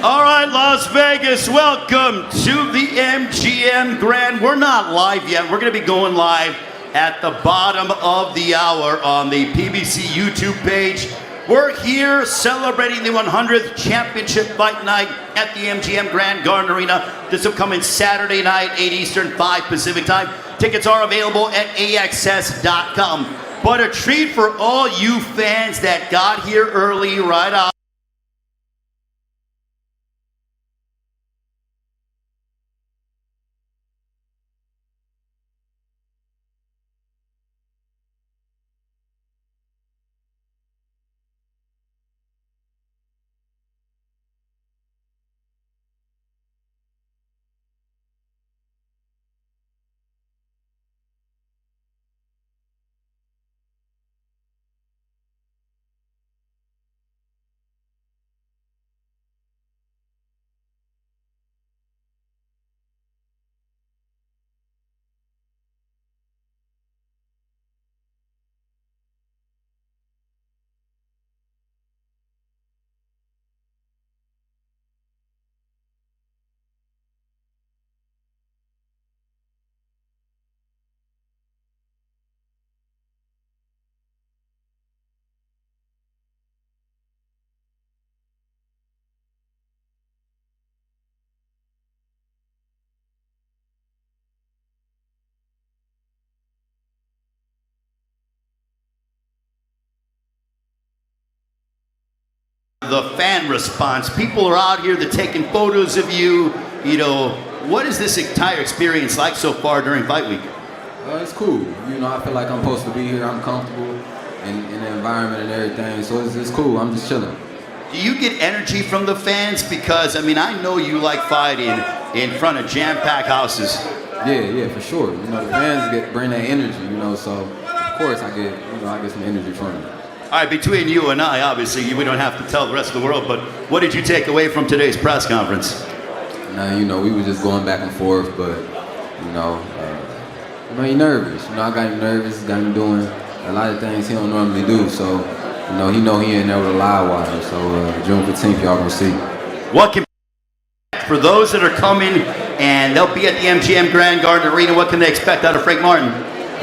All right, Las Vegas, welcome to the MGM Grand. We're not live yet. We're going to be going live at the bottom of the hour on the PBC YouTube page. We're here celebrating the 100th Championship Fight Night at the MGM Grand Garden Arena this upcoming Saturday night, 8 Eastern, 5 Pacific time. Tickets are available at AXS.com. But a treat for all you fans that got here early right out. The fan response. People are out here, they're taking photos of you. You know, what is this entire experience like so far during fight week? It's cool. You know, I feel like I'm supposed to be here. I'm comfortable in the environment and everything, so it's cool. I'm just chilling. Do you get energy from the fans? Because, I mean, I know you like fighting in front of jam-packed houses. Yeah, for sure. You know, the fans bring that energy, you know, so of course I get some energy from them. All right, between you and I, obviously, we don't have to tell the rest of the world, but what did you take away from today's press conference? Now, you know, we were just going back and forth, but, you know, you're nervous. You know, I got him nervous, got him doing a lot of things he don't normally do, so, you know he ain't there with a live wire, so June 15th, y'all gonna see. What can, for those that are coming, and they'll be at the MGM Grand Garden Arena, what can they expect out of Frank Martin?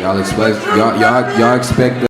Y'all expect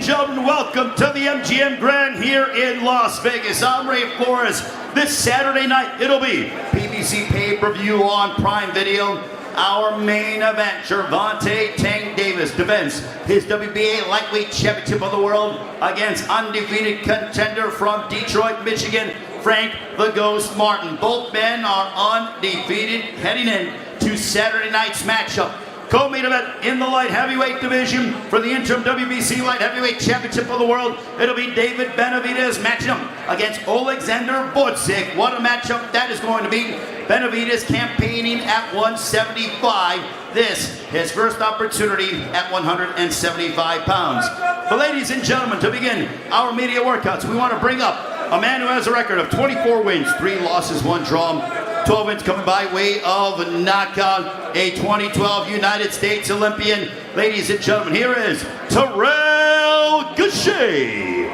gentlemen, welcome to the MGM Grand here in Las Vegas. I'm Ray Flores. This Saturday night, it'll be PBC Pay-Per-View on Prime Video. Our main event, Gervonta Davis defends his WBA Lightweight Championship of the World against undefeated contender from Detroit, Michigan, Frank the Ghost Martin. Both men are undefeated heading in to Saturday night's matchup. Co-main event in the light heavyweight division for the interim WBC Light Heavyweight Championship of the World. It'll be David Benavidez matching him against Oleksandr Gvozdyk. What a matchup that is going to be. Benavidez campaigning at 175. This, his first opportunity at 175 pounds. But ladies and gentlemen, to begin our media workouts, we want to bring up a man who has a record of 24 wins, 3 losses, 1 draw. 12 wins coming by way of knockout, a 2012 United States Olympian. Ladies and gentlemen, here is Terrell Gausha.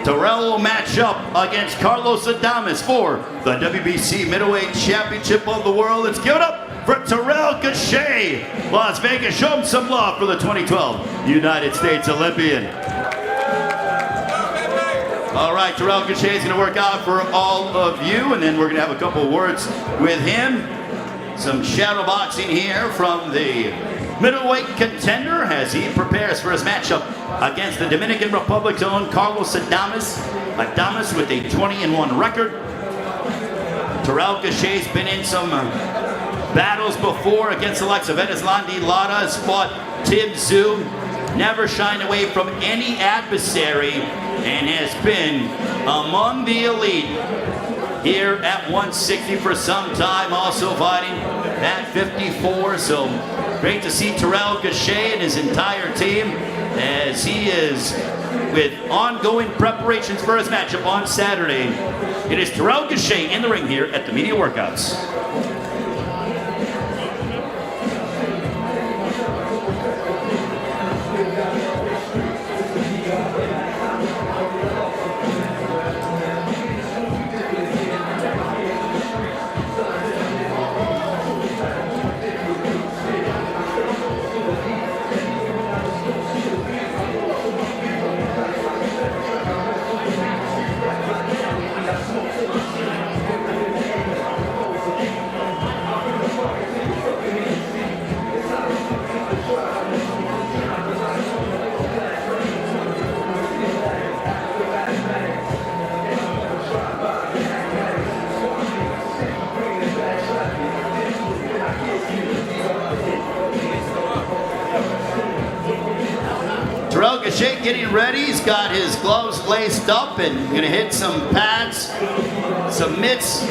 Terrell will match up against Carlos Adames for the WBC Middleweight Championship of the World. Let's give it up for Terrell Gausha. Las Vegas, show him some love for the 2012 United States Olympian. All right, Terrell Gausha is going to work out for all of you, and then we're going to have a couple of words with him. Some shadow boxing here from the middleweight contender as he prepares for his matchup against the Dominican Republic's own Carlos Adames. Adames with a 20-1 record. Terrell Gausha's been in some battles before against the likes of Erislandy Lara, has fought Tim Tszyu, never shied away from any adversary, and has been among the elite here at 160 for some time, also fighting at 54. So great to see Terrell Gausha and his entire team as he is with ongoing preparations for his matchup on Saturday. It is Terrell Gausha in the ring here at the media workouts. Terrell Gausha getting ready. He's got his gloves laced up and going to hit some pads, some mitts,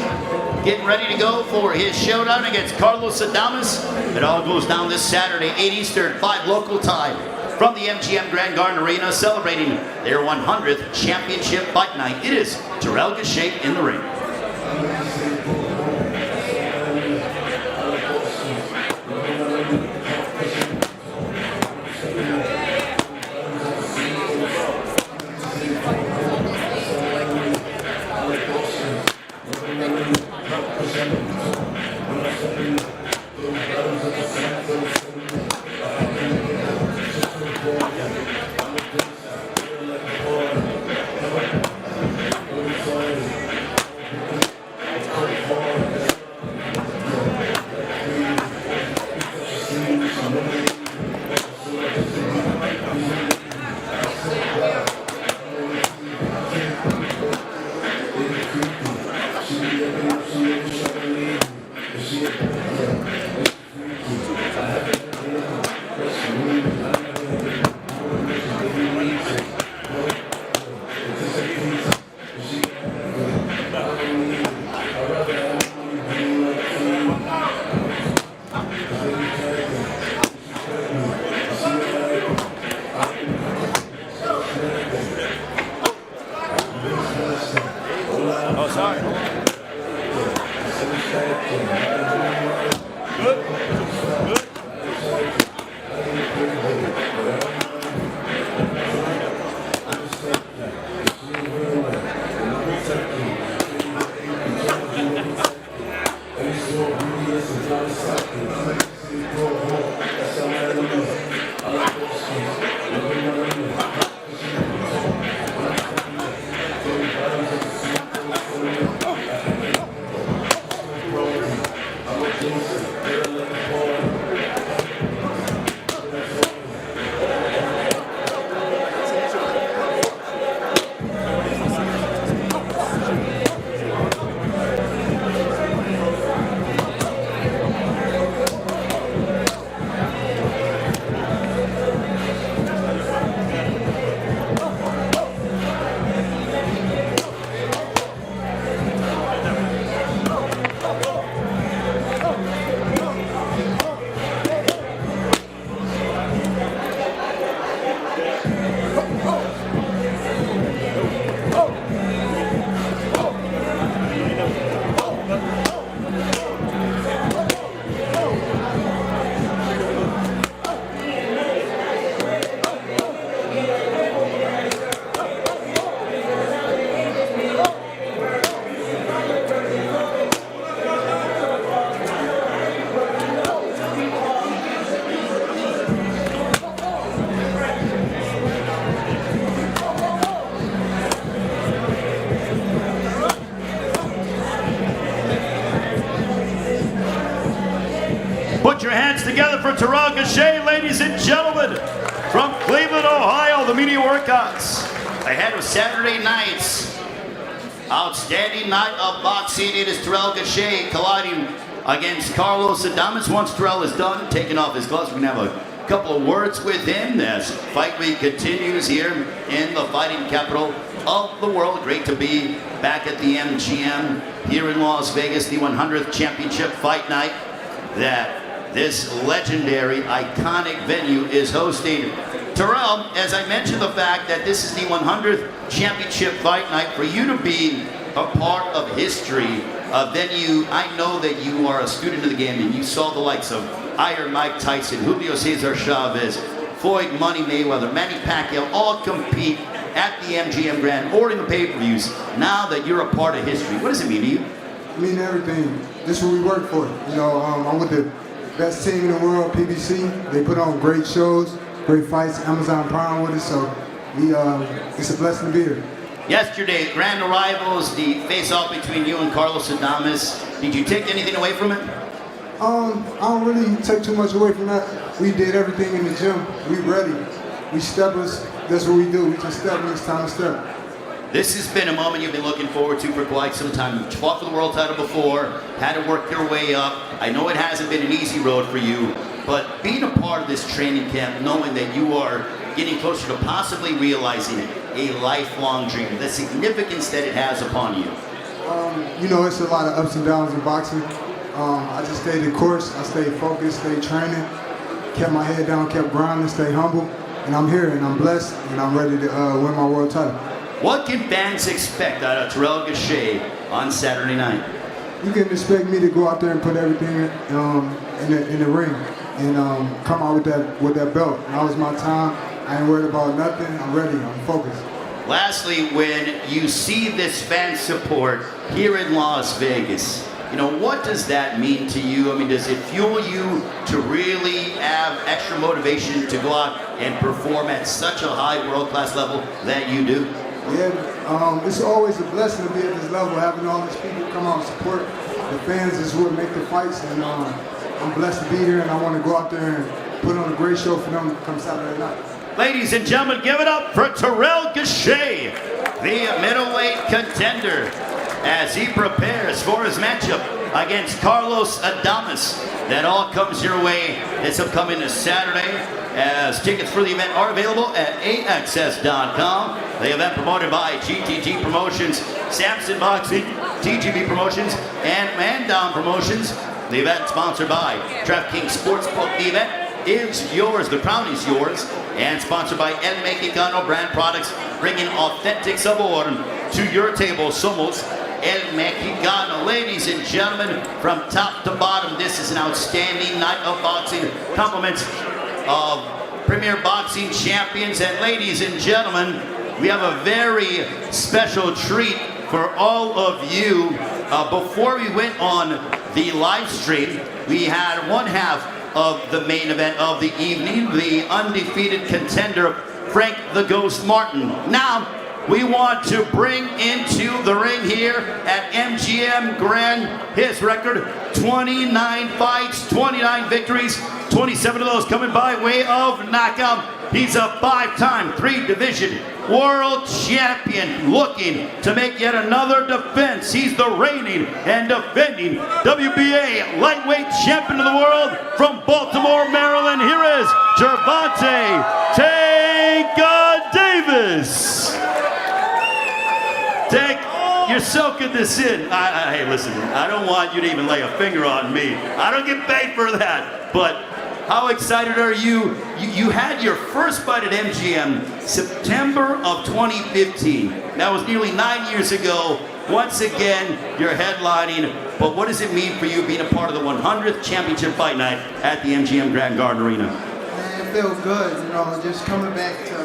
getting ready to go for his showdown against Carlos Adames. It all goes down this Saturday, 8 Eastern, 5 local time, from the MGM Grand Garden Arena, celebrating their 100th championship fight night. It is Terrell Gausha in the ring. it for Terrell Gausha, ladies and gentlemen, from Cleveland, Ohio, the media workouts. Ahead of Saturday night's outstanding night of boxing, it is Terrell Gausha colliding against Carlos Adames. Once Terrell is done taking off his gloves, we can have a couple of words with him as Fight Week continues here in the fighting capital of the world. Great to be back at the MGM here in Las Vegas, the 100th championship fight night that this legendary, iconic venue is hosting. Terrell, as I mentioned the fact that this is the 100th championship fight night, for you to be a part of history, a venue, I know that you are a student of the game and you saw the likes of Iron Mike Tyson, Julio Cesar Chavez, Floyd Money Mayweather, Manny Pacquiao, all compete at the MGM Grand or in the pay-per-views. Now that you're a part of history, what does it mean to you? It means everything. This is what we work for. You know, I'm with the best team in the world, PBC. They put on great shows, great fights, Amazon Prime with us, so it's a blessing to be here. Yesterday, grand arrivals, the face-off between you and Carlos Adames. Did you take anything away from it? I don't really take too much away from that. We did everything in the gym. We ready. We steppers. That's what we do. We just step when it's time to step. This has been a moment you've been looking forward to for quite some time. You've fought for the world title before, had to work your way up. I know it hasn't been an easy road for you, but being a part of this training camp, knowing that you are getting closer to possibly realizing a lifelong dream, the significance that it has upon you. You know, it's a lot of ups and downs in boxing. I just stayed the course. I stayed focused, stayed training, kept my head down, kept grinding, stayed humble. And I'm here, and I'm blessed, and I'm ready to win my world title. What can fans expect out of Terrell Gausha on Saturday night? You can expect me to go out there and put everything in the ring and come out with that belt. Now is my time. I ain't worried about nothing. I'm ready. I'm focused. Lastly, when you see this fan support here in Las Vegas, you know, what does that mean to you? I mean, does it fuel you to really have extra motivation to go out and perform at such a high world-class level that you do? Yeah, it's always a blessing to be at this level, having all these people come out and support. The fans is what make the fights, and I'm blessed to be here, and I want to go out there and put on a great show for them come Saturday night. Ladies and gentlemen, give it up for Terrell Gausha, the middleweight contender, as he prepares for his matchup against Carlos Adames. That all comes your way this upcoming Saturday, as tickets for the event are available at AXS.com. The event promoted by GTG Promotions, Samson Boxing, TGB Promotions, and Mandown Promotions. The event sponsored by DraftKings Sportsbook. The event is yours, the crown is yours, and sponsored by El Mexicano brand products, bringing authentic sabor to your table. Somos El Mexicano. Ladies and gentlemen, from top to bottom, this is an outstanding night of boxing. Compliments of premier boxing champions. And ladies and gentlemen, we have a very special treat for all of you. Before we went on the live stream, we had one half of the main event of the evening, the undefeated contender, Frank the Ghost Martin. Now, we want to bring into the ring here at MGM Grand his record, 29 fights, 29 victories, 27 of those coming by way of knockout. He's a 5-time, 3-division world champion looking to make yet another defense. He's the reigning and defending WBA Lightweight Champion of the world from Baltimore, Maryland. Here is Gervonta Davis. Tank, you're soaking this in. Hey, listen, I don't want you to even lay a finger on me. I don't get paid for that. But how excited are you? You had your first fight at MGM September of 2015. That was nearly 9 years ago. Once again, you're headlining. But what does it mean for you being a part of the 100th championship fight night at the MGM Grand Garden Arena? Man, it feels good, you know, just coming back to,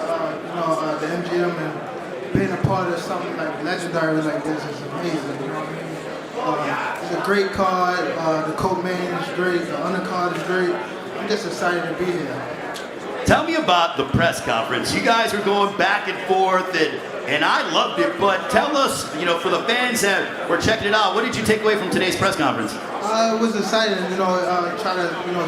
the MGM and being a part of something like legendary like this is amazing, you know what I mean? It's a great card, the co-main is great, the undercard is great. I'm just excited to be here. Tell me about the press conference. You guys were going back and forth, and I loved it, but tell us, you know, for the fans that were checking it out, what did you take away from today's press conference? I was excited, you know, try to, you know,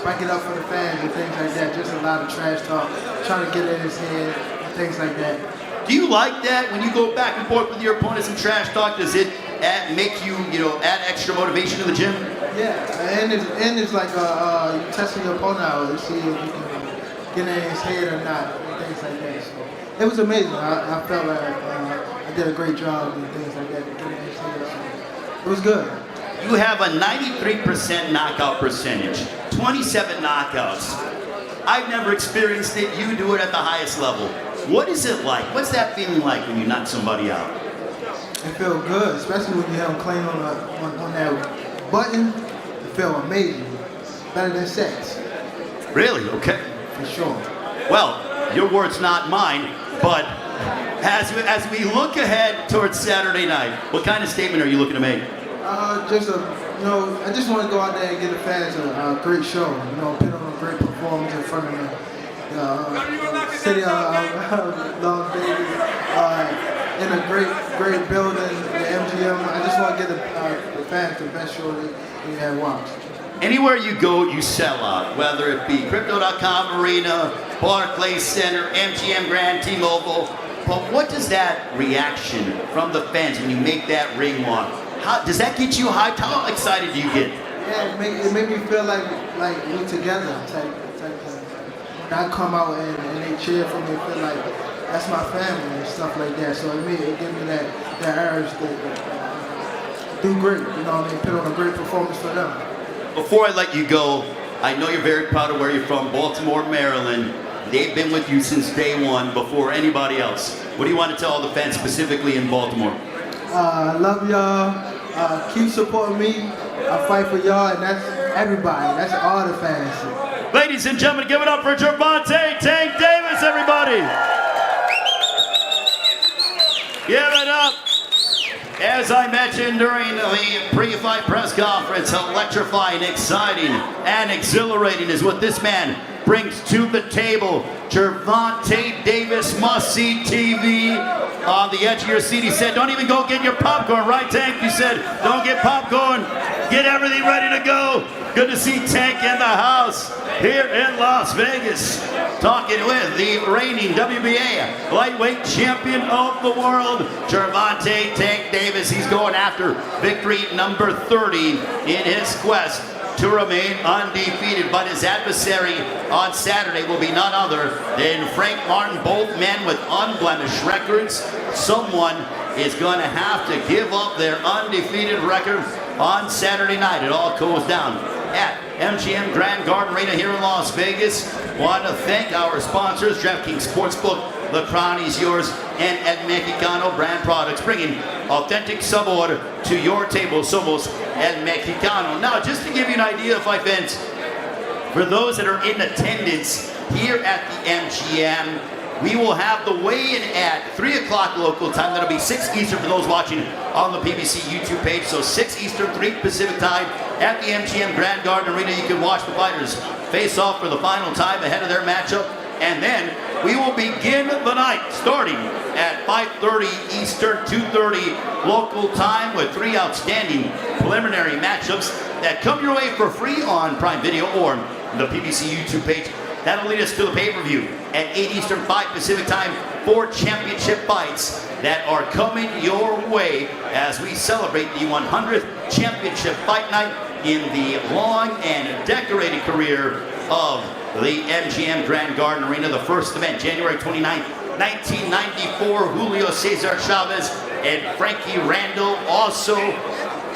spike it up for the fans and things like that. Just a lot of trash talk, trying to get in his head and things like that. Do you like that when you go back and forth with your opponents and trash talk? Does it make you, add extra motivation to the gym? Yeah, and it's like you testing your opponent out to see if you can get in his head or not, and things like that. So it was amazing. I felt like I did a great job and things like that to get in his head. So it was good. You have a 93% knockout percentage, 27 knockouts. I've never experienced it. You do it at the highest level. What is it like? What's that feeling like when you knock somebody out? It feels good, especially when you have them clean on that button. It feels amazing. Better than sex. Really? Okay. For sure. Well, your words, not mine, but as we look ahead towards Saturday night, what kind of statement are you looking to make? I just want to go out there and give the fans a great show. Put on a great performance in front of the city of Las Vegas, in a great building, the MGM. I just want to give the fans the best show they have watched. Anywhere you go, you sell out, whether it be Crypto.com Arena, Barclays Center, MGM Grand, T-Mobile. But what does that reaction from the fans when you make that ring walk? How does that get you hyped? How excited do you get? Yeah, it made me feel like we together type thing. When I come out and they cheer for me, I feel like that's my family and stuff like that. So it gives me that urge to do great. Put on a great performance for them. Before I let you go, I know you're very proud of where you're from, Baltimore, Maryland. They've been with you since day one, before anybody else. What do you want to tell all the fans specifically in Baltimore? I love y'all. Keep supporting me. I fight for y'all, and that's everybody. That's all the fans. Ladies and gentlemen, give it up for Gervonta Tank Davis, everybody. Give it up. As I mentioned during the pre-fight press conference, electrifying, exciting, and exhilarating is what this man brings to the table. Gervonta Davis, must-see TV. On the edge of your seat, he said, don't even go get your popcorn, right, Tank? You said, don't get popcorn, get everything ready to go. Good to see Tank in the house here in Las Vegas. Talking with the reigning WBA Lightweight Champion of the world, Gervonta Tank Davis. He's going after victory number 30 in his quest to remain undefeated, but his adversary on Saturday will be none other than Frank Martin, both men with unblemished records. Someone is going to have to give up their undefeated record on Saturday night. It all goes down at MGM Grand Garden Arena here in Las Vegas. Want to thank our sponsors, DraftKings Sportsbook, The Crown is Yours, and El Mexicano brand products, bringing authentic sabor to your table. Somos El Mexicano. Now, just to give you an idea of my events, for those that are in attendance here at the MGM, we will have the weigh-in at 3 o'clock local time. That'll be 6 Eastern for those watching on the PBC YouTube page. So 6 Eastern, 3 Pacific time at the MGM Grand Garden Arena. You can watch the fighters face off for the final time ahead of their matchup. And then we will begin the night starting at 5:30 Eastern, 2:30 local time with 3 outstanding preliminary matchups that come your way for free on Prime Video or the PBC YouTube page. That'll lead us to the pay-per-view at 8 Eastern, 5 Pacific time, 4 championship fights that are coming your way as we celebrate the 100th championship fight night in the long and decorated career of the MGM Grand Garden Arena. The first event, January 29th, 1994, Julio Cesar Chavez and Frankie Randall. Also,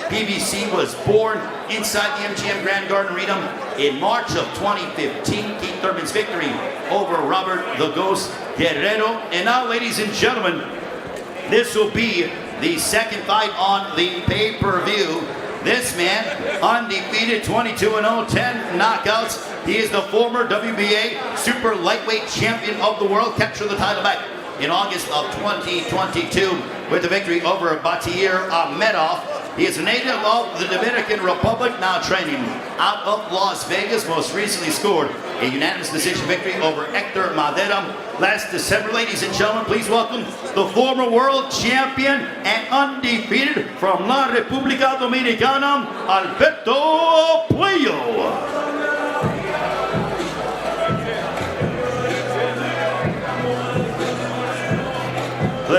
PBC was born inside the MGM Grand Garden Arena in March of 2015. Keith Thurman's victory over Robert the Ghost Guerrero. And now, ladies and gentlemen, this will be the second fight on the pay-per-view. This man, undefeated, 22-0, 10 knockouts. He is the former WBA Super Lightweight Champion of the world. Captured the title back in August of 2022 with the victory over Batir Ahmedov. He is a native of the Dominican Republic, now training out of Las Vegas. Most recently scored a unanimous decision victory over Hector Madera last December. Ladies and gentlemen, please welcome the former world champion and undefeated from La República Dominicana, Alberto Puello.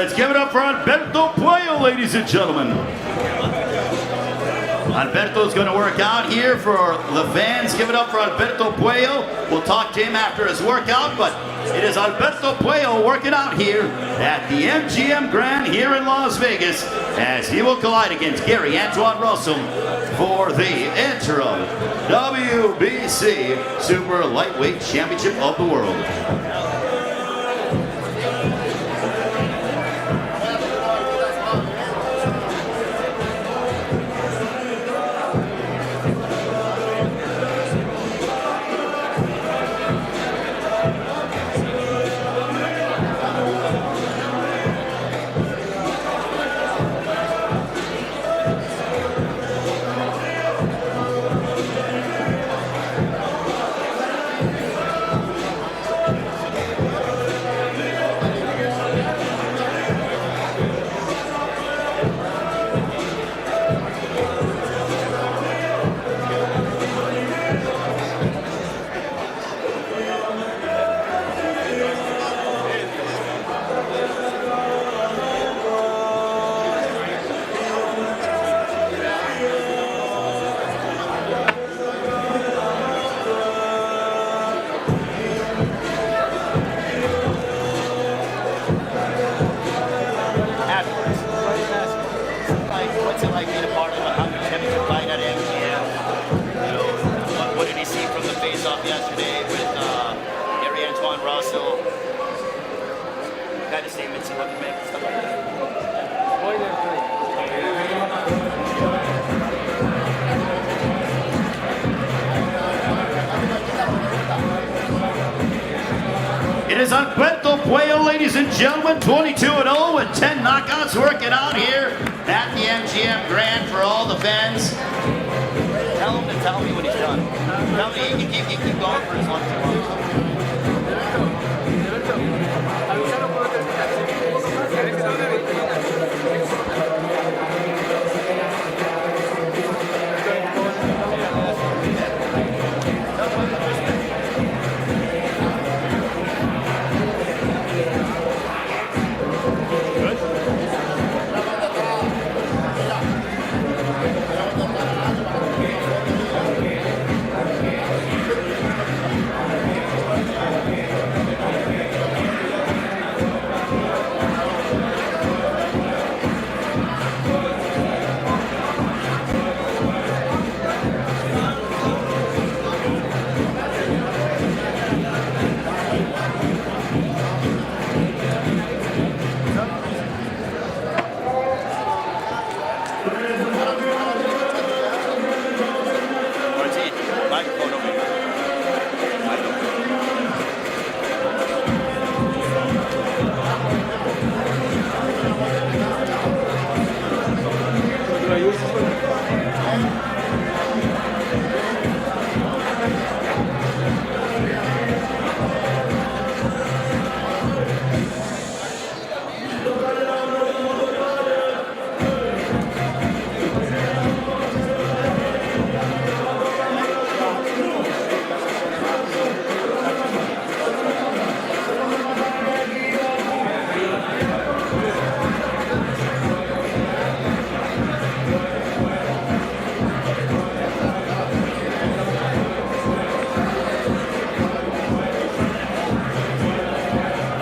Let's give it up for Alberto Puello, ladies and gentlemen. Alberto's going to work out here for the fans. Give it up for Alberto Puello. We'll talk to him after his workout, but it is Alberto Puello working out here at the MGM Grand here in Las Vegas as he will collide against Gary Antuanne Russell for the interim WBC Super Lightweight Championship of the World. What's it like being a part of a 100 championship fight at MGM? You know, what did he see from the face-off yesterday with Gary Antuanne Russell? What kind of statements he looking to make and stuff like that? It is Alberto Puello, ladies and gentlemen, 22-0 with 10 knockouts working out here at the MGM Grand for all the fans. Tell him to tell me when he's done. Tell me he can keep going for as long as he wants.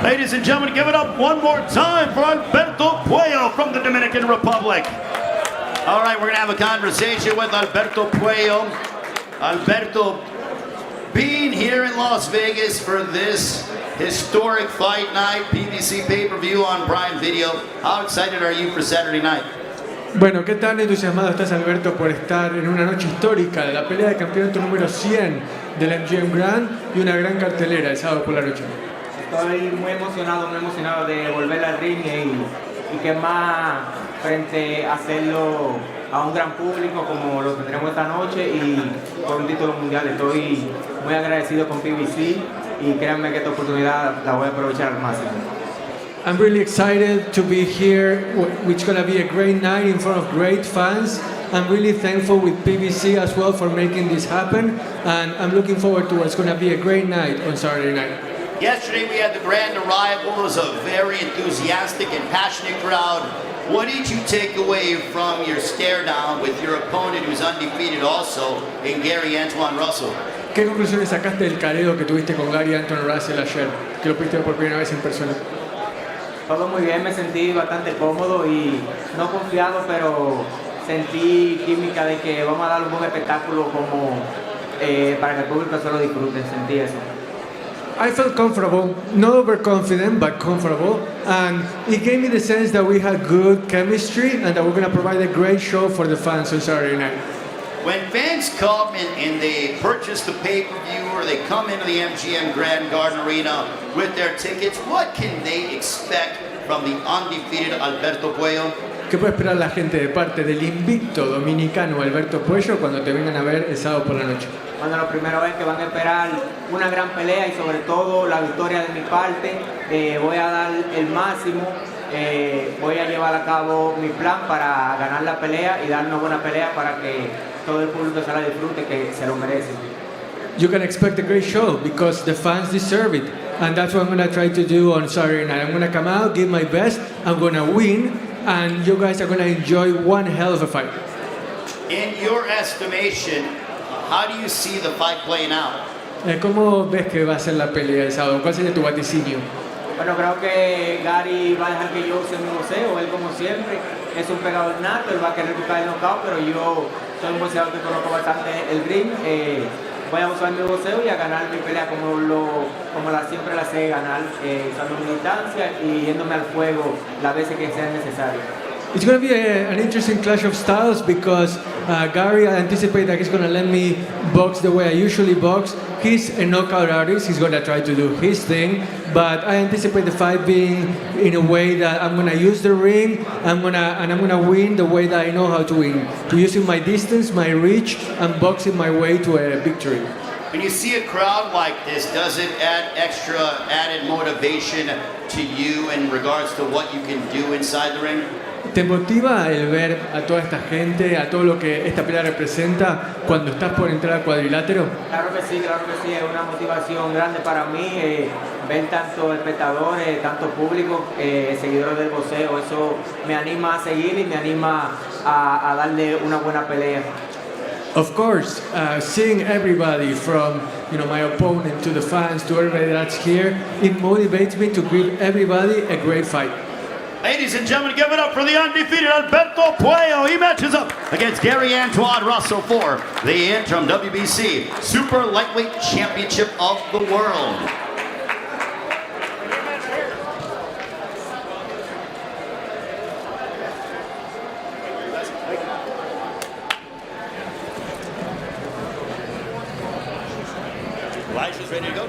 Ladies and gentlemen, give it up one more time for Alberto Puello from the Dominican Republic. All right, we're going to have a conversation with Alberto Puello. Alberto, being here in Las Vegas for this historic fight night, PBC Pay-Per-View on Prime Video, how excited are you for Saturday night? Bueno, ¿qué tan entusiasmado estás, Alberto, por estar en una noche histórica de la pelea de campeonato número 100 del MGM Grand y una gran cartelera el sábado por la noche? Estoy muy emocionado de volver al ring y que más frente a hacerlo a un gran público como lo tendremos esta noche y por un título mundial. Estoy muy agradecido con PBC y créanme que esta oportunidad la voy a aprovechar al máximo. I'm really excited to be here, which is going to be a great night in front of great fans. I'm really thankful with PBC as well for making this happen, and I'm looking forward to what's going to be a great night on Saturday night. Yesterday we had the grand arrival. It was a very enthusiastic and passionate crowd. What did you take away from your stare down with your opponent who's undefeated also in Gary Antuanne Russell? ¿Qué conclusiones sacaste del careo que tuviste con Gary Antuanne Russell ayer, que lo pudiste ver por primera vez en persona? Todo muy bien, me sentí bastante cómodo y no confiado, pero sentí química de que vamos a dar un buen espectáculo como para que el público se lo disfrute, sentí eso. I felt comfortable, not overconfident, but comfortable, and it gave me the sense that we had good chemistry and that we're going to provide a great show for the fans on Saturday night. When fans come and they purchase the pay-per-view or they come into the MGM Grand Garden Arena with their tickets, what can they expect from the undefeated Alberto Puello? ¿Qué puede esperar la gente de parte del invicto dominicano Alberto Puello cuando te vengan a ver el sábado por la noche? Bueno, la primera vez que van a esperar una gran pelea y sobre todo la victoria de mi parte. Voy a dar el máximo, voy a llevar a cabo mi plan para ganar la pelea y dar una buena pelea para que todo el público se la disfrute, que se lo merece. You can expect a great show because the fans deserve it, and that's what I'm going to try to do on Saturday night. I'm going to come out, give my best, I'm going to win, and you guys are going to enjoy one hell of a fight. In your estimation, how do you see the fight playing out? ¿Cómo ves que va a ser la pelea el sábado? ¿Cuál sería tu vaticinio? Bueno, creo que Gary va a dejar que yo use mi boxeo, él como siempre es un pegador nato, él va a querer buscar el knockout, pero yo soy un boxeador que conozco bastante el ring, voy a usar mi boxeo y a ganar mi pelea como siempre la sé ganar, usando mi distancia y yéndome al fuego las veces que sea necesario. It's going to be an interesting clash of styles because Gary, I anticipate that he's going to let me box the way I usually box. He's a knockout artist. He's going to try to do his thing. But I anticipate the fight being in a way that I'm going to use the ring I'm going to win the way that I know how to win. Using my distance, my reach, and boxing my way to a victory. When you see a crowd like this, does it add extra added motivation to you in regards to what you can do inside the ring? ¿Te motiva el ver a toda esta gente, a todo lo que esta pelea representa cuando estás por entrar al cuadrilátero? Claro que sí, es una motivación grande para mí, ver tanto espectadores, tanto público, seguidores del boxeo, eso me anima a seguir y me anima a darle una buena pelea. Of course, seeing everybody from my opponent to the fans to everybody that's here, it motivates me to give everybody a great fight. Ladies and gentlemen, give it up for the undefeated Alberto Puello. He matches up against Gary Antuanne Russell for the Interim WBC Super Lightweight Championship of the World. Elijah's ready to go.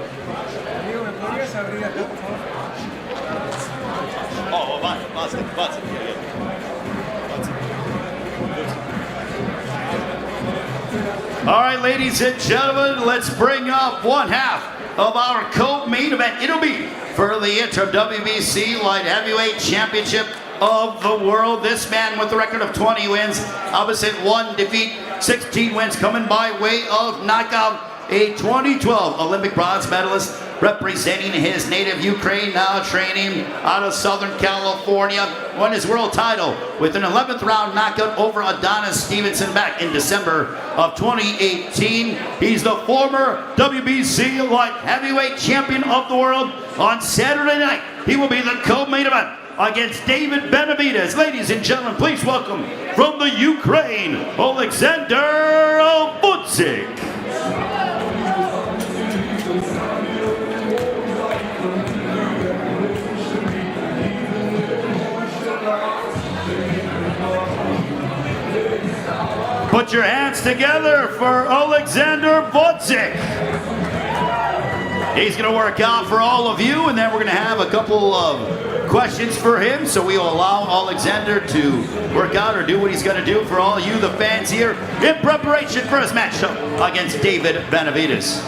All right, ladies and gentlemen, let's bring up one half of our co-main event. It'll be for the Interim WBC Light Heavyweight Championship of the World. This man with a record of 20 wins, opposite 1 defeat, 16 wins, coming by way of knockout. A 2012 Olympic bronze medalist representing his native Ukraine, now training out of Southern California. Won his world title with an 11th round knockout over Adonis Stevenson back in December of 2018. He's the former WBC Light Heavyweight Champion of the World. On Saturday night, he will be the co-main event against David Benavidez. Ladies and gentlemen, please welcome from the Ukraine, Oleksandr Gvozdyk. Put your hands together for Oleksandr Gvozdyk. He's going to work out for all of you, and then we're going to have a couple of questions for him. So we will allow Oleksandr to work out or do what he's going to do for all you, the fans here, in preparation for his matchup against David Benavidez.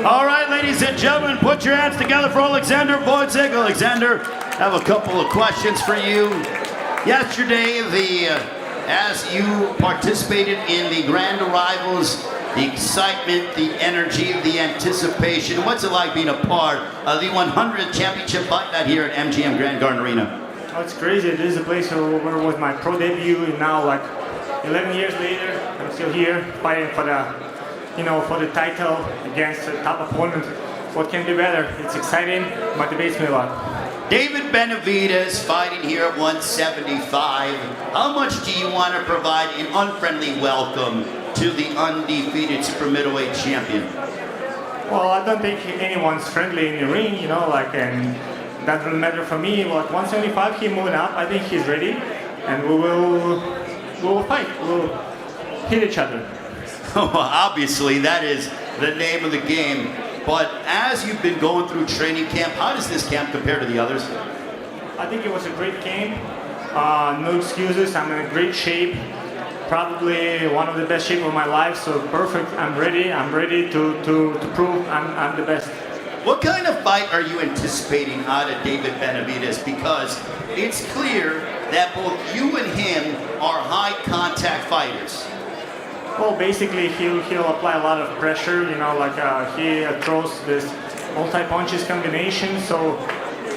All right, ladies and gentlemen, put your hands together for Oleksandr Gvozdyk. Oleksandr, I have a couple of questions for you. Yesterday, as you participated in the grand arrivals, the excitement, the energy, the anticipation, what's it like being a part of the 100th championship fight night here at MGM Grand Garden Arena? Oh, it's crazy. This is a place where was my pro debut, and now, like 11 years later, I'm still here fighting for the title against a top opponent. What can be better? It's exciting, motivates me a lot. David Benavidez fighting here at 175. How much do you want to provide an unfriendly welcome to the undefeated super middleweight champion? Well, I don't think anyone's friendly in the ring, and that doesn't matter for me. Like 175, he's moving up. I think he's ready, and we will fight. We'll hit each other. Well, obviously, that is the name of the game. But as you've been going through training camp, how does this camp compare to the others? I think it was a great camp. No excuses. I'm in great shape. Probably one of the best shape of my life. So perfect. I'm ready. I'm ready to prove I'm the best. What kind of fight are you anticipating out of David Benavidez? Because it's clear that both you and him are high contact fighters. Well, basically, he'll apply a lot of pressure, he throws this multi-punches combination, so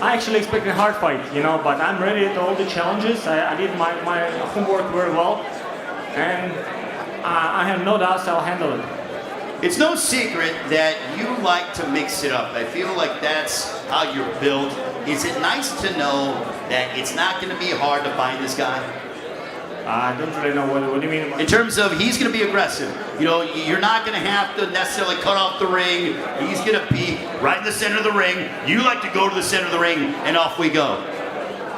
I actually expect a hard fight, but I'm ready to all the challenges. I did my homework very well, and I have no doubts I'll handle it. It's no secret that you like to mix it up. I feel like that's how you're built. Is it nice to know that it's not going to be hard to find this guy? I don't really know what do you mean. In terms of he's going to be aggressive. You're not going to have to necessarily cut off the ring. He's going to be right in the center of the ring. You like to go to the center of the ring, and off we go.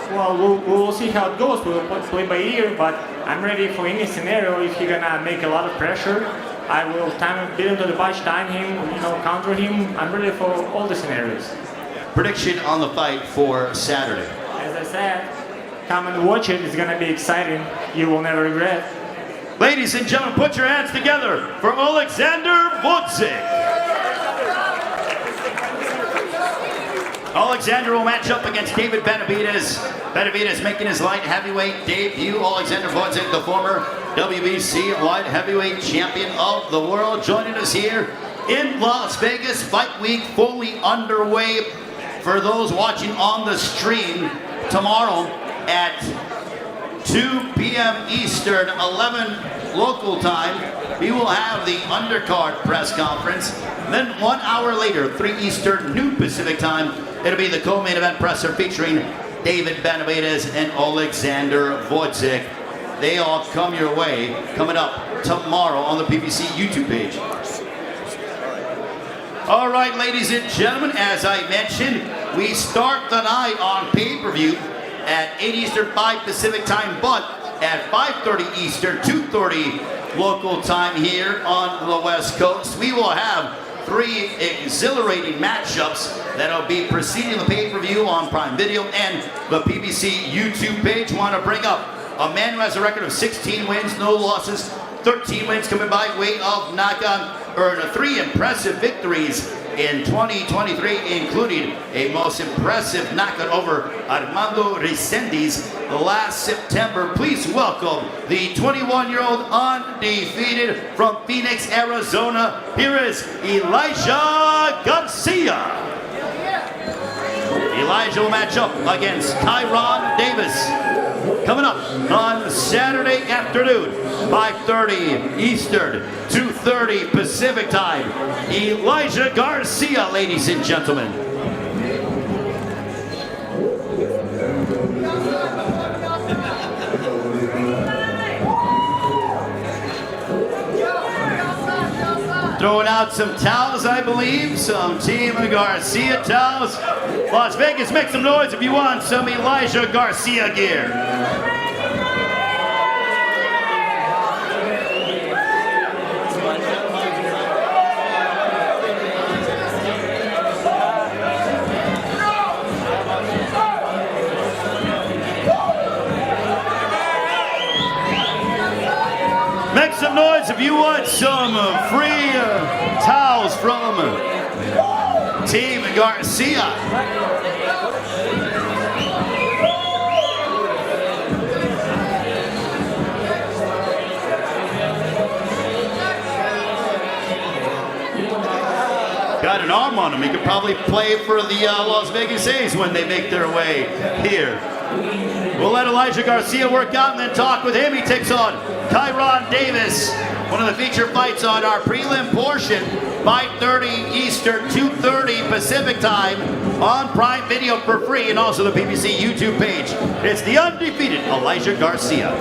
Well, we'll see how it goes. We'll play by ear, but I'm ready for any scenario. If you're going to make a lot of pressure, I will beat him to the punch, time him, counter him. I'm ready for all the scenarios. Prediction on the fight for Saturday. As I said, come and watch it. It's going to be exciting. You will never regret. Ladies and gentlemen, put your hands together for Oleksandr Gvozdyk. Oleksandr will match up against David Benavidez. Benavidez making his light heavyweight debut. Oleksandr Gvozdyk, the former WBC light heavyweight champion of the world, joining us here in Las Vegas. Fight week fully underway. For those watching on the stream, tomorrow at 2 p.m. Eastern, 11 local time, we will have the undercard press conference. Then 1 hour later, 3 Eastern, noon Pacific time, it'll be the co-main event presser featuring David Benavidez and Oleksandr Gvozdyk. They all come your way coming up tomorrow on the PBC YouTube page. All right, ladies and gentlemen, as I mentioned, we start the night on pay-per-view at 8 Eastern, 5 Pacific time, but at 5:30 Eastern, 2:30 local time here on the West Coast. We will have 3 exhilarating matchups that'll be preceding the pay-per-view on Prime Video and the PBC YouTube page. Want to bring up a man who has a record of 16 wins, no losses, 13 wins coming by way of knockout, earned 3 impressive victories in 2023, including a most impressive knockout over Armando Resendiz last September. Please welcome the 21-year-old undefeated from Phoenix, Arizona. Here is Elijah Garcia. Elijah will match up against Tyron Davis. Coming up on Saturday afternoon, 5:30 Eastern, 2:30 Pacific time, Elijah Garcia, ladies and gentlemen. Throwing out some towels, I believe, some Team Garcia towels. Las Vegas, make some noise if you want some Elijah Garcia gear. Make some noise if you you want some free towels from Team Garcia? Got an arm on him. He could probably play for the Las Vegas A's when they make their way here. We'll let Elijah Garcia work out and then talk with him. He takes on Gervonta Davis, one of the feature fights on our prelim portion, 5:30 Eastern, 2:30 Pacific time on Prime Video for free and also the PBC YouTube page. It's the undefeated Elijah Garcia.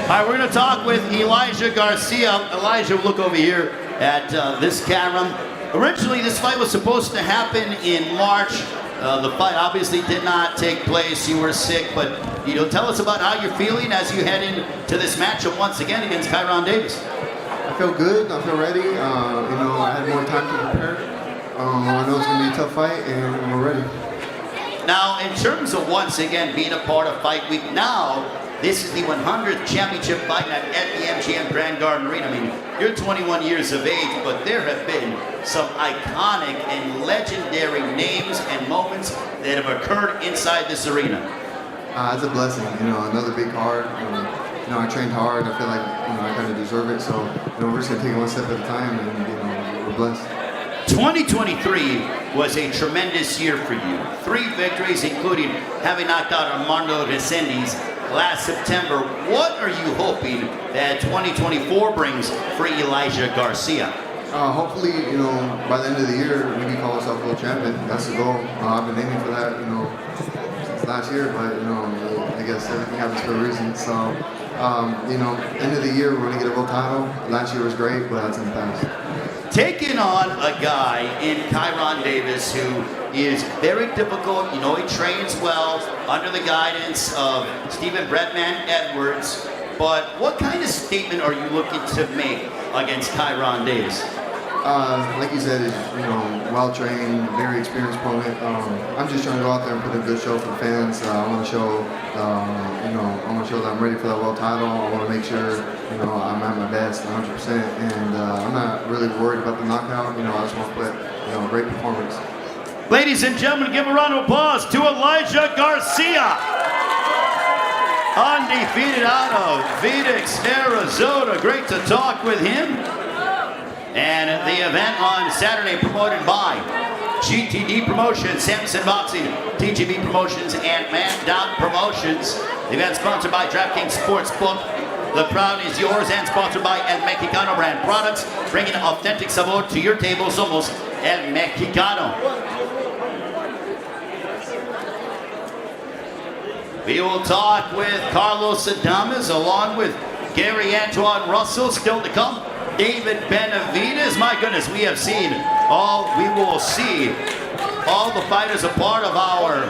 All right, we're going to talk with Elijah Garcia. Elijah, look over here at this camera. Originally, this fight was supposed to happen in March. The fight obviously did not take place. You were sick, but tell us about how you're feeling as you head into this matchup once again against Gervonta Davis. I feel good. I feel ready. I had more time to prepare. I know it's going to be a tough fight, and we're ready. Now, in terms of once again being a part of Fight Week, now this is the 100th championship fight night at the MGM Grand Garden Arena. I mean, you're 21 years of age, but there have been some iconic and legendary names and moments that have occurred inside this arena. It's a blessing. Another big card. I trained hard. I feel like I kind of deserve it. So we're just gonna take it one step at a time, and we're blessed. 2023 was a tremendous year for you. 3 victories, including having knocked out Armando Resendiz last September. What are you hoping that 2024 brings for Elijah Garcia? Hopefully, by the end of the year, we can call ourselves world champion. That's the goal. I've been aiming for that, since last year, but, I guess everything happens for a reason. So, end of the year, we're going to get a world title. Last year was great, but that's in the past. Taking on a guy in Gervonta Davis who is very difficult. He trains well under the guidance of Stephen Breadman Edwards. But what kind of statement are you looking to make against Gervonta Davis? Like you said, he's well-trained, very experienced opponent. I'm just trying to go out there and put a good show for the fans. I want to show, I want to show that I'm ready for that world title. I want to make sure, I'm at my best, 100%. And I'm not really worried about the knockout. I just want to put, a great performance. Ladies and gentlemen, give a round of applause to Elijah Garcia. Undefeated out of Phoenix, Arizona. Great to talk with him. And the event on Saturday promoted by GTD Promotions, Samson Boxing, TGB Promotions, and Man Down Promotions. The event sponsored by DraftKings Sportsbook. The crowd is yours and sponsored by El Mexicano brand products, bringing authentic sabor to your table. Somos El Mexicano. We will talk with Carlos Adames along with Gary Antuanne Russell, still to come. David Benavidez, my goodness, we will see all the fighters a part of our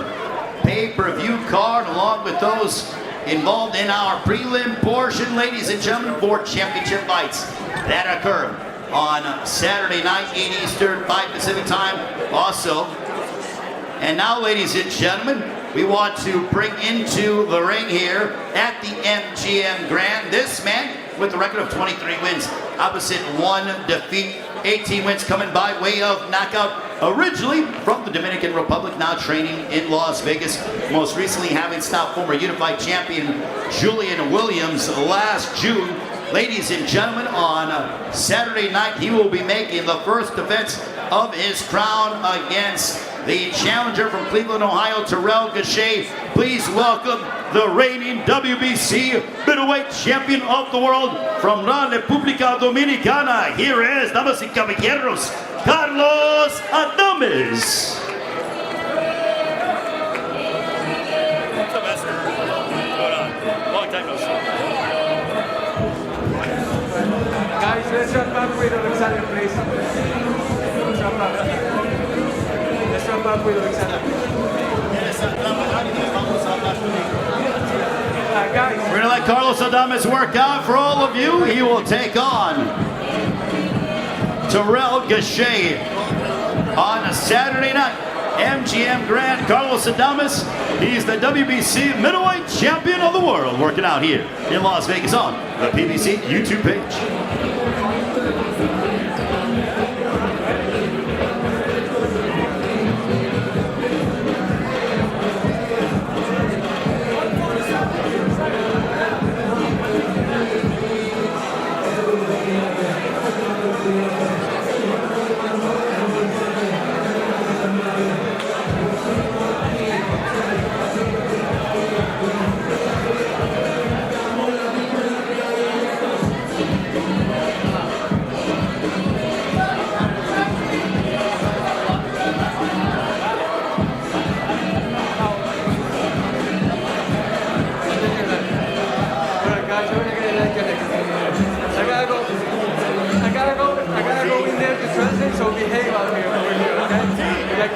pay-per-view card, along with those involved in our prelim portion, ladies and gentlemen, 4 championship fights that occur on Saturday night, 8 Eastern, 5 Pacific time also. And now, ladies and gentlemen, we want to bring into the ring here at the MGM Grand this man with a record of 23 wins, opposite 1 defeat, 18 wins coming by way of knockout. Originally from the Dominican Republic, now training in Las Vegas. Most recently having stopped former unified champion Julian Williams last June. Ladies and gentlemen, on Saturday night, he will be making the first defense of his crown against the challenger from Cleveland, Ohio, Terrell Gausha. Please welcome the reigning WBC Middleweight Champion of the World from La República Dominicana. Here is, damas y caballeros, Carlos Adames. Guys, let's wrap up with Oleksandr, please. Let's wrap up with Oleksandr. Guys. We're going to let Carlos Adames work out for all of you. He will take on Terrell Gausha on a Saturday night. MGM Grand. Carlos Adames, he's the WBC Middleweight Champion of the world, working out here in Las Vegas on the PBC YouTube page. I gotta go in there to translate, so behave out here, okay? Like,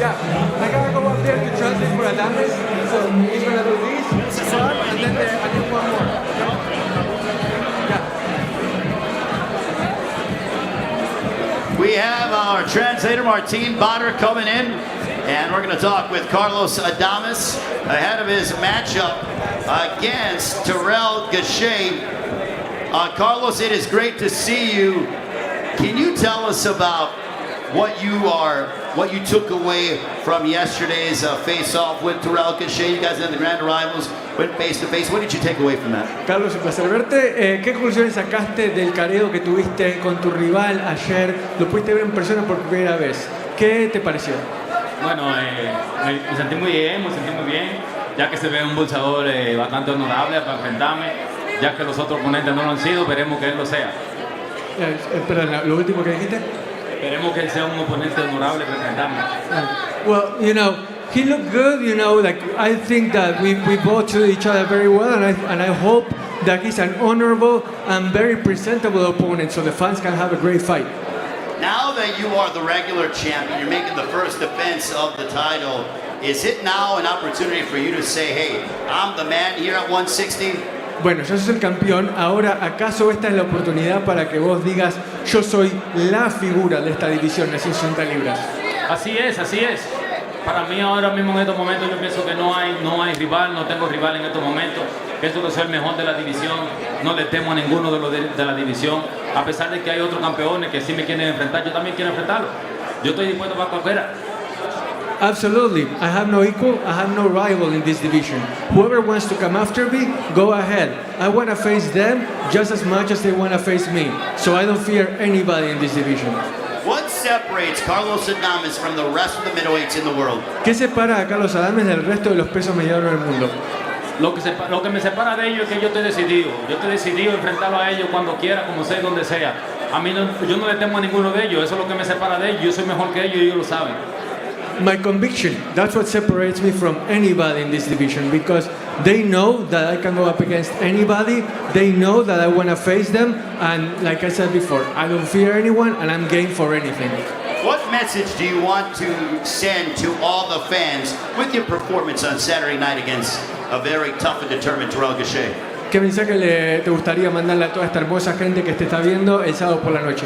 yeah, I gotta go up there to translate for Adames, so he's gonna do this, and then I do one more. Yeah. We have our translator, Martine Botter, coming in, and we're going to talk with Carlos Adames ahead of his matchup against Terrell Gausha. Carlos, it is great to see you. Can you tell us about what you took away from yesterday's face-off with Terrell Gausha? You guys had the grand rivals, went face-to-face. What did you take away from that? Carlos, un placer verte. ¿Qué conclusiones sacaste del careo que tuviste con tu rival ayer? Lo pudiste ver en persona por primera vez. ¿Qué te pareció? Bueno, me sentí muy bien, ya que se ve un boxeador bastante honorable para enfrentarme, ya que los otros oponentes no lo han sido, veremos que él lo sea. Perdón, lo último que dijiste. Esperemos que él sea un oponente honorable para enfrentarme. Well, you know, he looked good, you know, like I think that we both treated each other very well, and I hope that he's an honorable and very presentable opponent so the fans can have a great fight. Now that you are the regular champion, you're making the first defense of the title, is it now an opportunity for you to say, hey, I'm the man here at 160? Bueno, ya sos el campeón, ahora ¿acaso esta es la oportunidad para que vos digas yo soy la figura de esta división de 160 libras? Así es. Para mí ahora mismo en estos momentos yo pienso que no hay rival, no tengo rival en estos momentos. Pienso que soy el mejor de la división, no le temo a ninguno de los de la división. A pesar de que hay otros campeones que sí me quieren enfrentar, yo también quiero enfrentarlo. Yo estoy dispuesto para cualquiera. Absolutely. I have no equal, I have no rival in this division. Whoever wants to come after me, go ahead. I want to face them just as much as they want to face me. So I don't fear anybody in this division. What separates Carlos Adames from the rest of the middleweights in the world? ¿Qué separa a Carlos Adames del resto de los pesos medianos del mundo? Lo que me separa de ellos es que yo estoy decidido. Yo estoy decidido a enfrentarlo a ellos cuando quiera, como sea, donde sea. Yo no le temo a ninguno de ellos. Eso es lo que me separa de ellos. Yo soy mejor que ellos y ellos lo saben. My conviction, that's what separates me from anybody in this division, because they know that I can go up against anybody, they know that I want to face them, and like I said before, I don't fear anyone and I'm game for anything. What message do you want to send to all the fans with your performance on Saturday night against a very tough and determined Terrell Gausha? ¿Qué mensaje te gustaría mandarle a toda esta hermosa gente que te está viendo el sábado por la noche?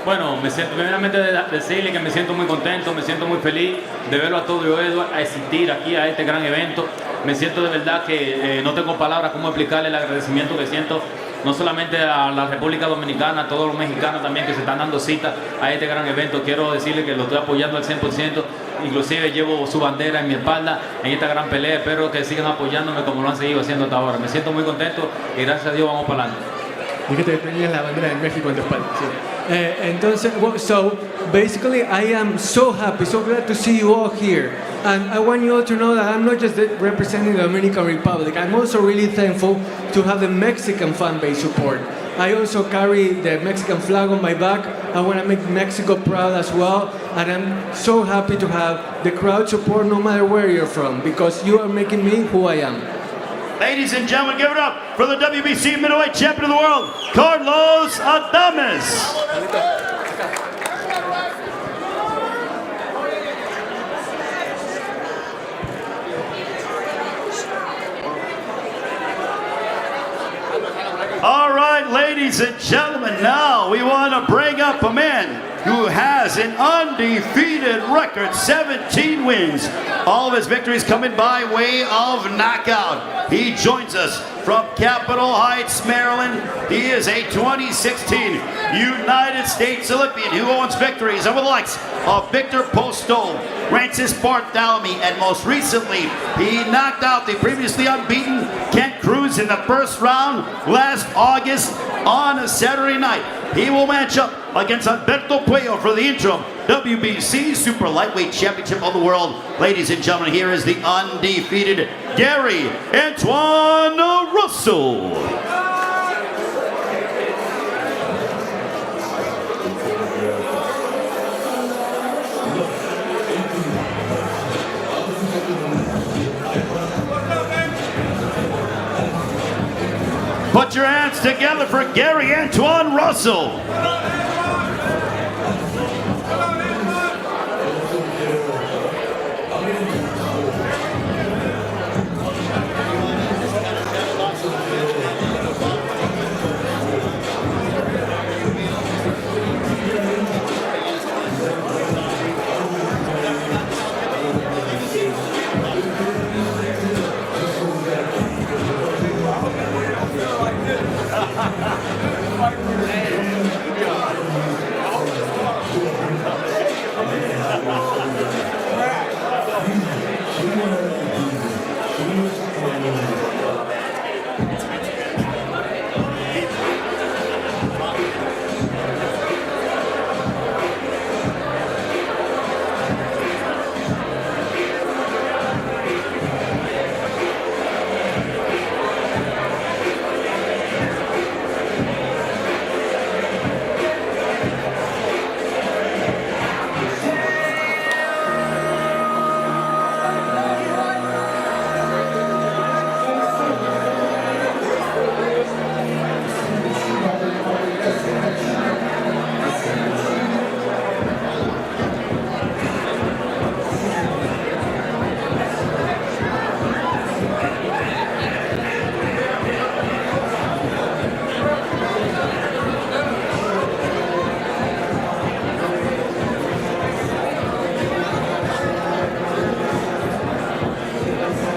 Bueno, primeramente decirle que me siento muy contento, me siento muy feliz de verlo a todo Edward a asistir aquí a este gran evento. Me siento de verdad que no tengo palabras cómo explicarle el agradecimiento que siento no solamente a la República Dominicana, a todos los mexicanos también que se están dando cita a este gran evento. Quiero decirle que lo estoy apoyando al 100%, inclusive llevo su bandera en mi espalda en esta gran pelea. Espero que sigan apoyándome como lo han seguido haciendo hasta ahora. Me siento muy contento y gracias a Dios vamos para adelante. Dijiste que tenías la bandera de México en tu espalda. Sí. Entonces, so basically, I am so happy, so glad to see you all here. And I want you all to know that I'm not just representing the Dominican Republic. I'm also really thankful to have the Mexican fan base support. I also carry the Mexican flag on my back. I want to make Mexico proud as well. And I'm so happy to have the crowd support no matter where you're from, because you are making me who I am. Ladies and gentlemen, give it up for the WBC Middleweight Champion of the World, Carlos Adames. All right, ladies and gentlemen, now we want to bring up a man who has an undefeated record, 17 wins. All of his victories coming by way of knockout. He joins us from Capitol Heights, Maryland. He is a 2016 United States Olympian who owns victories over the likes of Victor Postol, Francis Bartholomew, and most recently, he knocked out the previously unbeaten Kent Cruz in the first round last August on a Saturday night. He will match up against Alberto Puello for the interim WBC Super Lightweight Championship of the World. Ladies and gentlemen, here is the undefeated Gary Antuanne Russell. Put your hands together for Gary Antuanne Russell.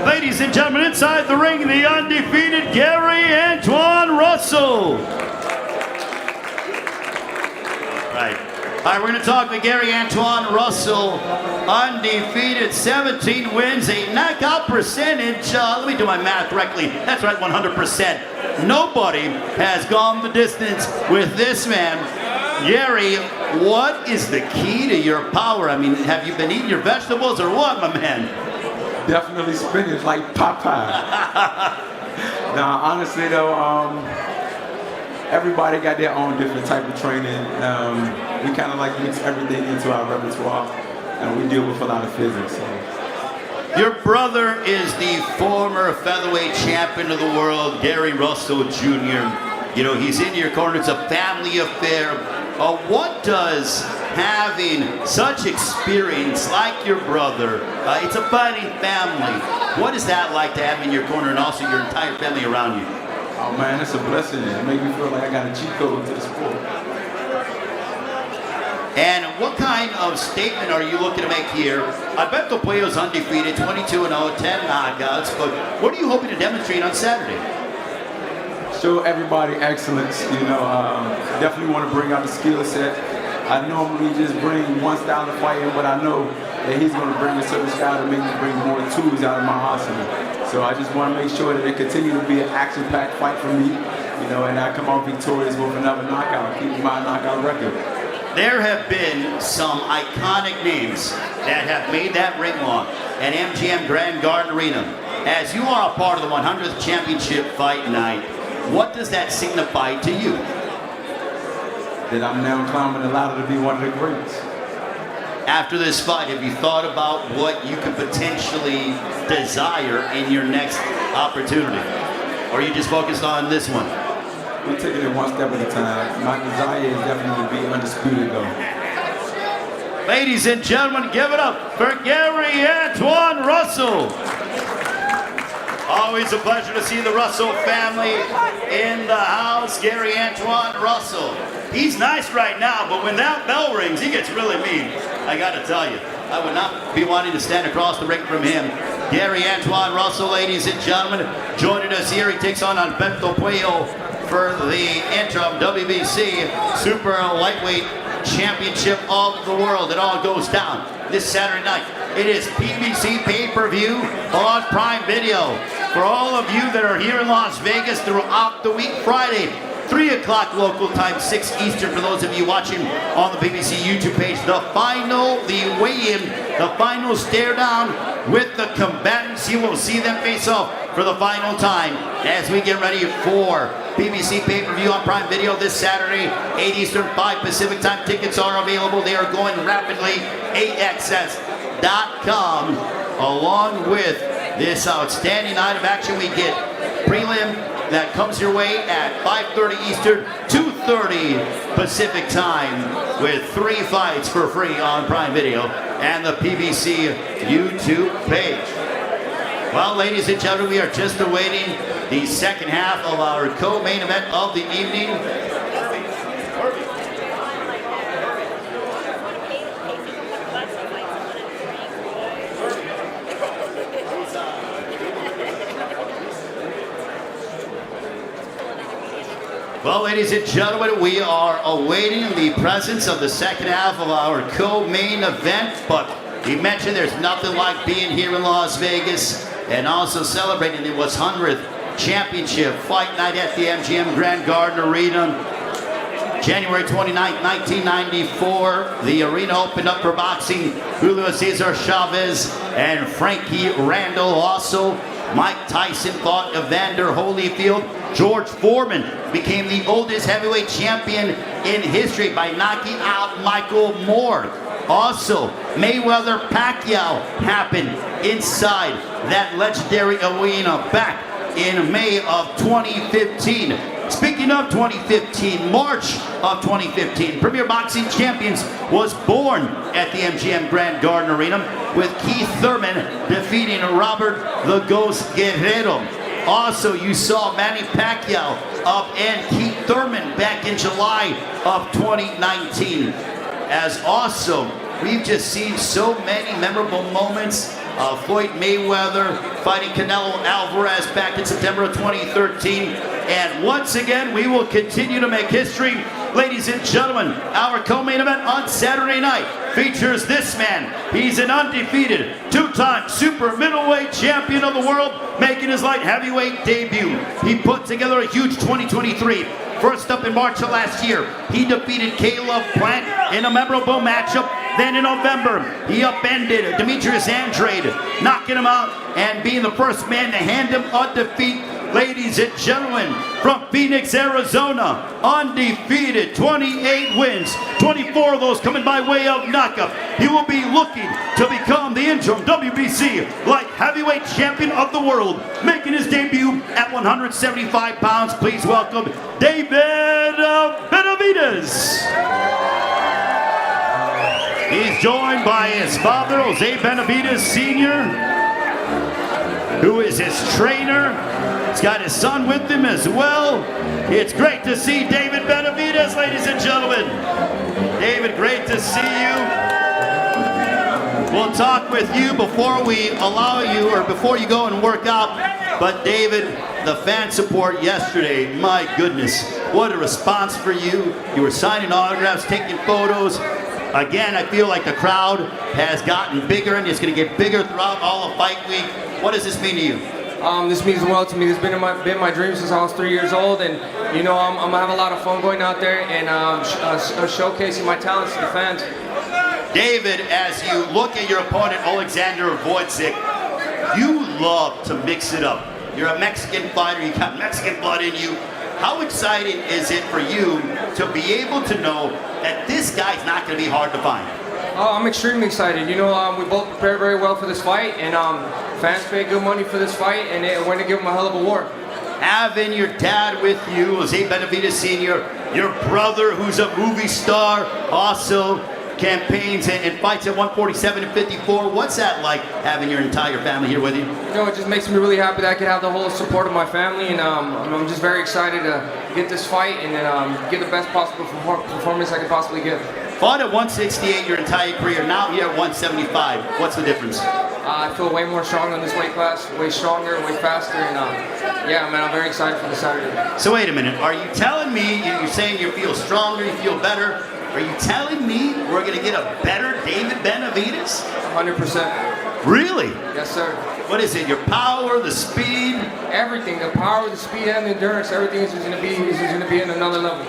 Ladies and gentlemen, inside the ring, the undefeated Gary Antuanne Russell. All right, we're going to talk with Gary Antuanne Russell. Undefeated, 17 wins, a knockout percentage. Let me do my math correctly. That's right, 100%. Nobody has gone the distance with this man. Gary, what is the key to your power? I mean, have you been eating your vegetables or what, my man? Definitely spinach like Popeye. Now, honestly though, everybody got their own different type of training. We kind of like mix everything into our repertoire, and we deal with a lot of physics. So. Your brother is the former featherweight champion of the world, Gary Russell Jr. You know, he's in your corner. It's a family affair. What does having such experience like your brother, it's a fighting family, what is that like to have in your corner and also your entire family around you? Oh man, it's a blessing. It makes me feel like I got a cheat code to the sport. And what kind of statement are you looking to make here? Alberto Puello's undefeated, 22-0, 10 knockouts, but what are you hoping to demonstrate on Saturday? Show everybody excellence, you know, definitely want to bring out the skill set. I normally just bring one style of fighting, but I know that he's going to bring a certain style to make me bring more tools out of my arsenal. So I just want to make sure that it continue to be an action-packed fight for me, you know, and I come out victorious with another knockout, keeping my knockout record. There have been some iconic names that have made that ring walk at MGM Grand Garden Arena. As you are a part of the 100th championship fight night, What does that signify to you? That I'm now climbing the ladder to be one of the greats. After this fight, have you thought about what you could potentially desire in your next opportunity? Or are you just focused on this one? I'm taking it one step at a time. My desire is definitely to be undisputed though. Ladies and gentlemen, give it up for Gary Antuanne Russell. Always a pleasure to see the Russell family in the house. Gary Antuanne Russell. He's nice right now, but when that bell rings, he gets really mean. I gotta tell you, I would not be wanting to stand across the ring from him. Gary Antuanne Russell, ladies and gentlemen, joining us here. He takes on Alberto Puello for the Interim WBC Super Lightweight Championship of the world. It all goes down this Saturday night. It is PBC Pay-Per-View on Prime Video. For all of you that are here in Las Vegas throughout the week, Friday, 3 o'clock local time, 6 Eastern for those of you watching on the BBC YouTube page. The weigh-in, the final stare down with the combatants. You will see them face off for the final time as we get ready for BBC Pay-Per-View on Prime Video this Saturday, 8 Eastern, 5 Pacific time. Tickets are available. They are going rapidly. AXS.com. Along with this outstanding night of action, we get prelim that comes your way at 5:30 Eastern, 2:30 Pacific time, with 3 fights for free on Prime Video and the PBC YouTube page. Well, ladies and gentlemen, we are just awaiting the second half of our co-main event of the evening. Well, ladies and gentlemen, we are awaiting the presence of the second half of our co-main event, but he mentioned there's nothing like being here in Las Vegas and also celebrating the 100th Championship Fight Night at the MGM Grand Garden Arena. January 29, 1994, the arena opened up for boxing. Julio Cesar Chavez and Frankie Randall. Also, Mike Tyson fought Evander Holyfield. George Foreman became the oldest heavyweight champion in history by knocking out Michael Moore. Also, Mayweather-Pacquiao happened inside that legendary arena back in May of 2015. Speaking of 2015, March of 2015, Premier Boxing Champions was born at the MGM Grand Garden Arena, with Keith Thurman defeating Robert the Ghost Guerrero. Also, you saw Manny Pacquiao up and Keith Thurman back in July of 2019. As also, we've just seen so many memorable moments. Floyd Mayweather fighting Canelo Alvarez back in September of 2013. And once again, we will continue to make history. Ladies and gentlemen, our co-main event on Saturday night features this man. He's an undefeated 2-time super middleweight champion of the world, making his light heavyweight debut. He put together a huge 2023. First up in March of last year, he defeated Caleb Plant in a memorable matchup. Then in November, he upended Demetrius Andrade, knocking him out and being the first man to hand him a defeat. Ladies and gentlemen, from Phoenix, Arizona, undefeated, 28 wins, 24 of those coming by way of knockout. He will be looking to become the interim WBC light heavyweight champion of the world, making his debut at 175 pounds. Please welcome David Benavidez. He's joined by his father, Jose Benavidez Sr., who is his trainer. He's got his son with him as well. It's great to see David Benavidez, ladies and gentlemen. David, great to see you. We'll talk with you before we allow you, or before you go and work out. But David, the fan support yesterday, my goodness, what a response for you. You were signing autographs, taking photos. Again, I feel like the crowd has gotten bigger, and it's going to get bigger throughout all of fight week. What does this mean to you? This means well to me. It's been my dream since I was 3 years old, and you know I'm gonna have a lot of fun going out there and showcasing my talents to the fans. David, as you look at your opponent, Oleksandr Gvozdyk, you love to mix it up. You're a Mexican fighter. You got Mexican blood in you. How exciting is it for you to be able to know that this guy's not going to be hard to find? Oh, I'm extremely excited. You know, we both prepared very well for this fight, and fans paid good money for this fight, and we're going to give them a hell of a war. Having your dad with you, Jose Benavidez Sr., your brother who's a movie star, also campaigns and fights at 147 and 54. What's that like, having your entire family here with you? You know, it just makes me really happy that I can have the whole support of my family, and I'm just very excited to get this fight and then get the best possible performance I can possibly get. Fought at 168 your entire career, now here at 175. What's the difference? I feel way more strong in this weight class, way stronger, way faster, and yeah, man, I'm very excited for the Saturday. So wait a minute, are you telling me, you're saying you feel stronger, you feel better, are you telling me we're going to get a better David Benavidez? 100%. Really? Yes, sir. What is it, your power, the speed? Everything, the power, the speed, and the endurance, everything is going to be in another level.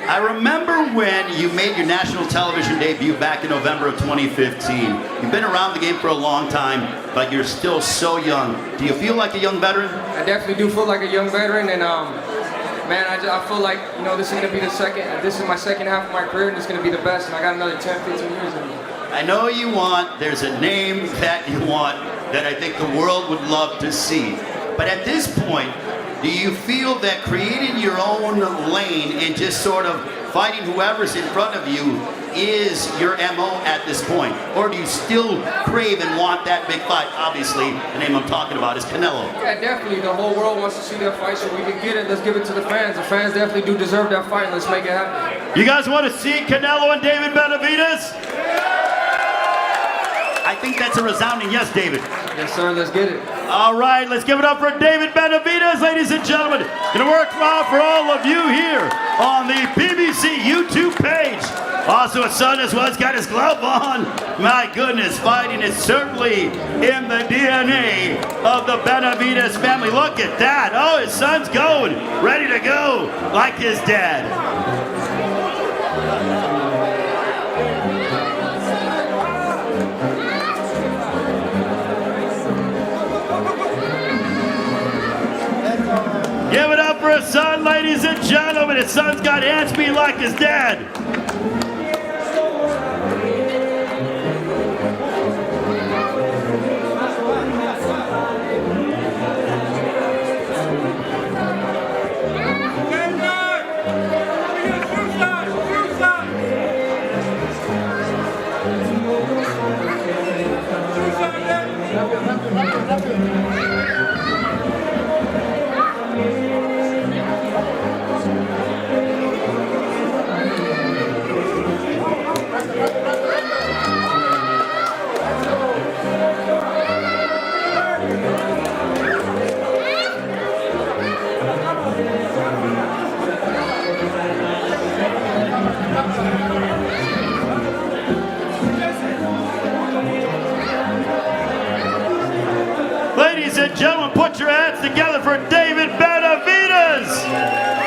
I remember when you made your national television debut back in November of 2015. You've been around the game for a long time, but you're still so young. Do you feel like a young veteran? I definitely do feel like a young veteran, and man, I feel like, you know, this is going to be this is my second half of my career, and it's going to be the best, and I got another 10, 15 years in me. I know you want, there's a name that you want that I think the world would love to see. But at this point, do you feel that creating your own lane and just sort of fighting whoever's in front of you is your MO at this point? Or do you still crave and want that big fight? Obviously, the name I'm talking about is Canelo. Yeah, definitely. The whole world wants to see that fight, so we can get it. Let's give it to the fans. The fans definitely do deserve that fight. Let's make it happen. You guys want to see Canelo and David Benavidez? I think that's a resounding yes, David. Yes, sir. Let's get it. All right, let's give it up for David Benavidez, ladies and gentlemen. Gonna work out for all of you here on the PBC YouTube page. Also, his son as well has got his glove on. My goodness, fighting is certainly in the DNA of the Benavidez family. Look at that. Oh, his son's going, ready to go, like his dad. Give it up for his son, ladies and gentlemen. His son's got hand speed like his dad. Ladies and gentlemen, put your hands together for David Benavidez.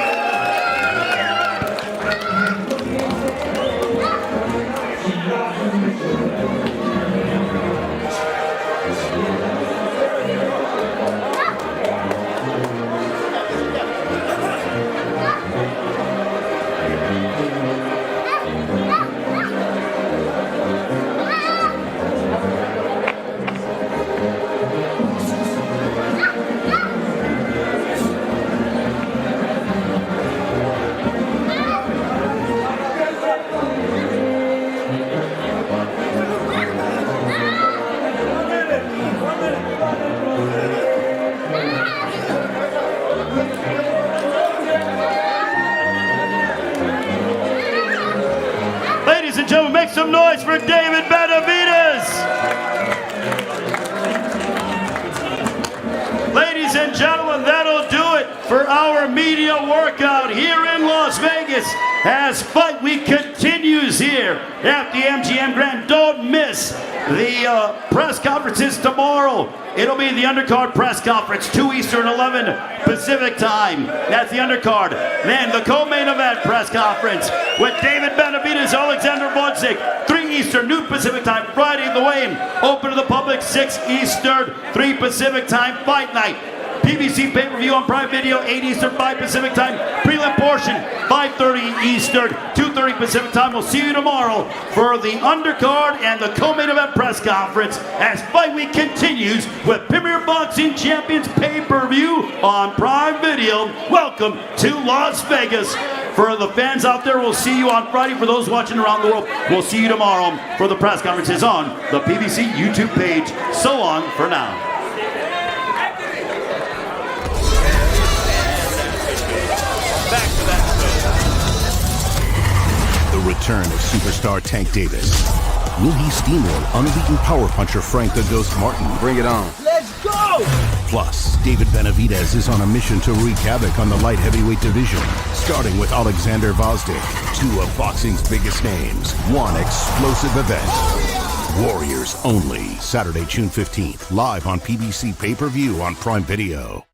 Ladies and gentlemen, make some noise for David Benavidez. Ladies and gentlemen, that'll do it for our media workout here in Las Vegas as Fight Week continues here at the MGM Grand. Don't miss the press conferences tomorrow. It'll be the undercard press conference, 2 Eastern, 11 Pacific time. That's the undercard. Then the co-main event press conference with David Benavidez, Oleksandr Gvozdyk, 3 Eastern, noon Pacific time, Friday the weigh-in. Open to the public, 6 Eastern, 3 Pacific time, fight night. PBC Pay-Per-View on Prime Video, 8 Eastern, 5 Pacific Time. Prelim portion, 5:30 Eastern, 2:30 Pacific Time. We'll see you tomorrow for the undercard and the co-main event press conference as Fight Week continues with Premier Boxing Champions Pay-Per-View on Prime Video. Welcome to Las Vegas. For the fans out there, we'll see you on Friday. For those watching around the world, we'll see you tomorrow for the press conferences on the PBC YouTube page. So long for now. The return of superstar Tank Davis. Will he steamroll unbeaten power puncher Frank the Ghost Martin? Bring it on. Let's go! Plus, David Benavidez is on a mission to wreak havoc on the light heavyweight division, starting with Oleksandr Gvozdyk, two of boxing's biggest names, one explosive event. Warriors only, Saturday, June 15th, live on PBC Pay-Per-View on Prime Video.